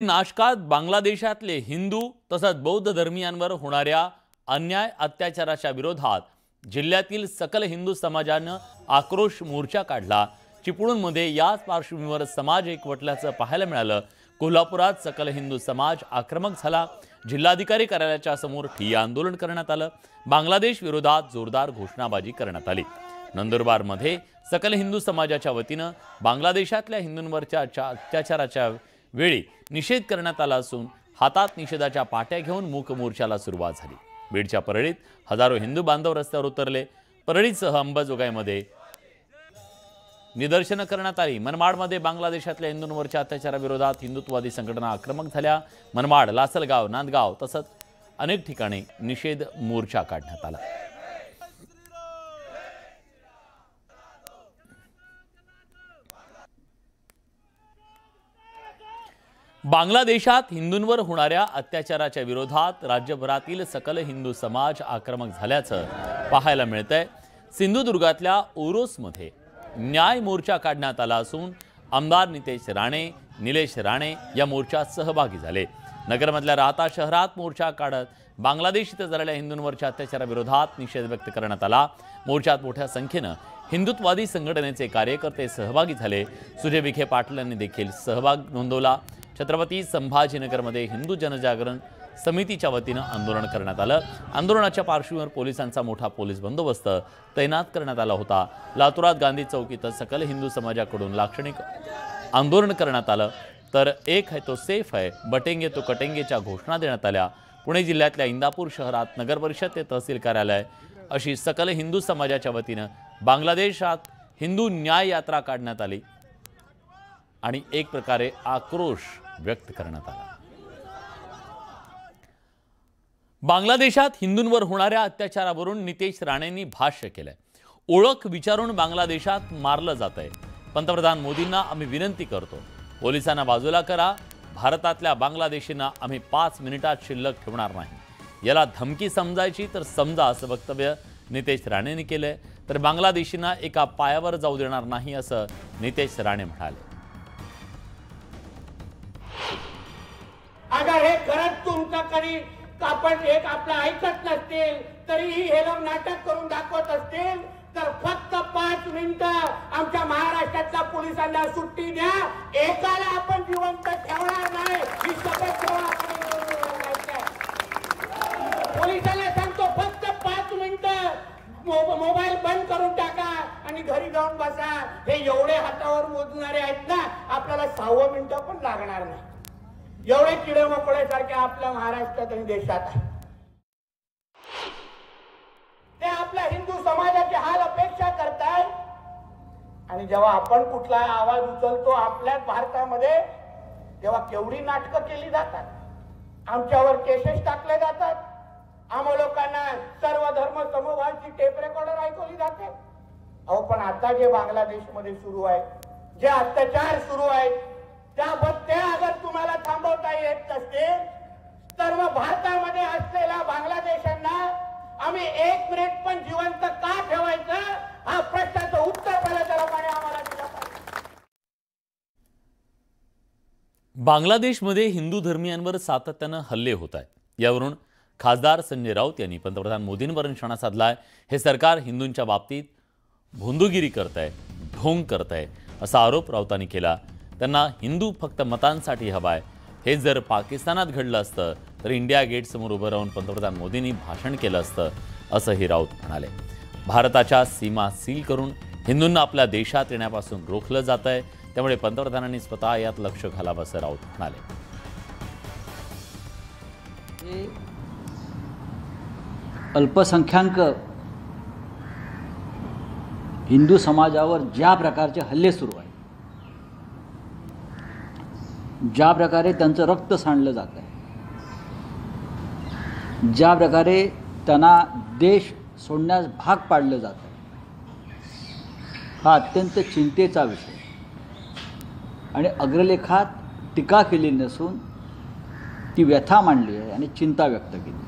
नाशकात बांगलादेशातले हिंदू तसंच बौद्ध धर्मीयांवर होणाऱ्या अन्याय अत्याचाराच्या विरोधात जिल्ह्यातील सकल हिंदू समाजाने आक्रोश मोर्चा काढला। चिपळूणमध्ये याच पार्श्वभूमीवर समाज एकवटल्याचं पाहायला मिळालं। कोल्हापुरात सकल हिंदू समाज आक्रमक झाला। जिल्हाधिकारी कार्यालयाच्या समोर ठिय्या आंदोलन करण्यात आलं। बांगलादेश विरोधात जोरदार घोषणाबाजी करण्यात आली। नंदुरबारमध्ये सकल हिंदू समाजाच्या वतीने बांगलादेशातल्या हिंदूंवरच्या अत्याचाराच्या वेळी निषेध करण्यात आला असून हातात निषेधाच्या पाट्या घेऊन मूक मोर्चाला सुरुवात झाली। बीडच्या परळीत हजारो हिंदू बांधव रस्त्यावर उतरले। परळीसह अंबाजोगाईमध्ये निदर्शनं करण्यात आली। मनमाडमध्ये बांगलादेशातल्या हिंदूंवरच्या अत्याचाराविरोधात हिंदुत्ववादी संघटना आक्रमक झाल्या। मनमाड, लासलगाव, नांदगाव तसंच अनेक ठिकाणी निषेध मोर्चा काढण्यात आला। बांगलादेशात हिंदूंवर होणाऱ्या अत्याचाराच्या विरोधात राज्यभरातील सकल हिंदू समाज आक्रमक झाल्याचं पाहायला मिळतंय। सिंधुदुर्गातल्या ओरोसमध्ये न्याय मोर्चा काढण्यात आला असून आमदार नितेश राणे, निलेश राणे या मोर्चात सहभागी झाले। नगरमधल्या राहता शहरात मोर्चा काढत बांगलादेश इथे झालेल्या हिंदूंवरच्या अत्याचाराविरोधात निषेध व्यक्त करण्यात आला। मोर्चात मोठ्या संख्येने हिंदुत्ववादी संघटनेचे कार्यकर्ते सहभागी झाले। सुजय विखे पाटील यांनी देखील सहभाग नोंदवला। छत्रपती संभाजीनगरमध्ये हिंदू जनजागरण समितीच्या वतीने आंदोलन करण्यात आलं। आंदोलनाच्या पार्श्वभूमीवर पोलिसांचा मोठा पोलीस बंदोबस्त तैनात करण्यात आला होता। लातूरात गांधी चौक इथं सकल हिंदू समाजाकडून लाक्षणिक आंदोलन करण्यात आलं। तर एक है तो सेफ है, बटेंगे तो कटेंगेच्या घोषणा देण्यात आल्या। पुणे जिल्ह्यातल्या इंदापूर शहरात नगर परिषद ते तहसील कार्यालय अशी सकल हिंदू समाजाच्या वतीने बांगलादेशात हिंदू न्याय यात्रा काढण्यात आली आणि एक प्रकारे आक्रोश व्यक्त करण्यात आला। बांगलादेशात हिंदूंवर होणाऱ्या अत्याचारावरून नितेश राणेंनी भाष्य केलंय। ओळख विचारून बांगलादेशात मारलं जातंय। पंतप्रधान मोदींना आम्ही विनंती करतो, पोलिसांना बाजूला करा। भारतातल्या बांगलादेशींना आम्ही 5 मिनिटात शिल्लक ठेवणार नाही। याला धमकी समजायची तर समजा असं वक्तव्य नितेश राणेंनी केलंय। तर बांगलादेशींना एका पायावर जाऊ देणार नाही असं नितेश राणे म्हणाले। अगर हे खरंच तुमचं कधी आपण एक आपलं ऐकत नसतील तरीही हे लोक नाटक करून दाखवत असतील तर फक्त 5 मिनिटं आमच्या महाराष्ट्रातल्या पोलिसांना सुट्टी द्या। एकाला आपण जिवंत ठेवणार नाही ही शपथ घेऊन पोलिसांना सांगतो फक्त 5 मिनिटं मोबाईल बंद करून टाका आणि घरी जाऊन बसा। हे एवढे हातावर मोजणारे आहेत ना, आपल्याला 6 मिनिटं पण लागणार नाही। एवढे किडे मकोड्यासारखे आपल्या महाराष्ट्रात आणि देशात आहे। ते आपल्या हिंदू समाजाचे हाल अपेक्षा करतात आणि जेव्हा आपण कुठला आवाज उचलतो आपल्याच भारतामध्ये तेव्हा केवढी नाटकं केली जातात। आमच्यावर केसेस टाकले जातात। आम्हा लोकांना सर्व धर्म समूहांची टेप रेकॉर्डर ऐकवली जाते। अहो पण आता जे बांगलादेशमध्ये सुरू आहे, जे अत्याचार सुरू आहे त्याबद्दल अगर तुम्हाला थांबवता येत नसतील तर मग भारतामध्ये असलेल्या बांगलादेशांना आम्ही 1 मिनिट पण जिवंत का ठेवायचं हा प्रश्नाचं उत्तर पहिल्या लोकांनी आम्हाला दिलं पाहिजे। बांगलादेशमध्ये हिंदू धर्मीयांवर सातत्याने हल्ले होत आहेत। यावरून खासदार संजय राऊत यांनी पंतप्रधान मोदींवर निशाणा साधलाय। हे सरकार हिंदूंच्या बाबतीत भोंदूगिरी करतंय, ढोंग करतंय असा आरोप राऊतांनी केला। त्यांना हिंदू फक्त मतांसाठी हवाय। हे जर पाकिस्तानात घडलं असतं तर इंडिया गेट समोर उभं राहून पंतप्रधान मोदींनी भाषण केलं असतं असंही राऊत म्हणाले। भारताच्या सीमा सील करून हिंदूंना आपल्या देशात येण्यापासून रोखलं जातंय, त्यामुळे पंतप्रधानांनी स्वतः यात लक्ष घालावं असं राऊत म्हणाले। अल्पसंख्याक हिंदू समाजावर ज्या प्रकारचे हल्ले सुरू आहेत, ज्या प्रकारे त्यांचं रक्त सांडलं जात आहे, ज्या प्रकारे त्यांना देश सोडण्यास भाग पाडलं जात आहे, हा अत्यंत चिंतेचा विषय आणि अग्रलेखात टीका केली नसून ती व्यथा मांडली आहे आणि चिंता व्यक्त केली।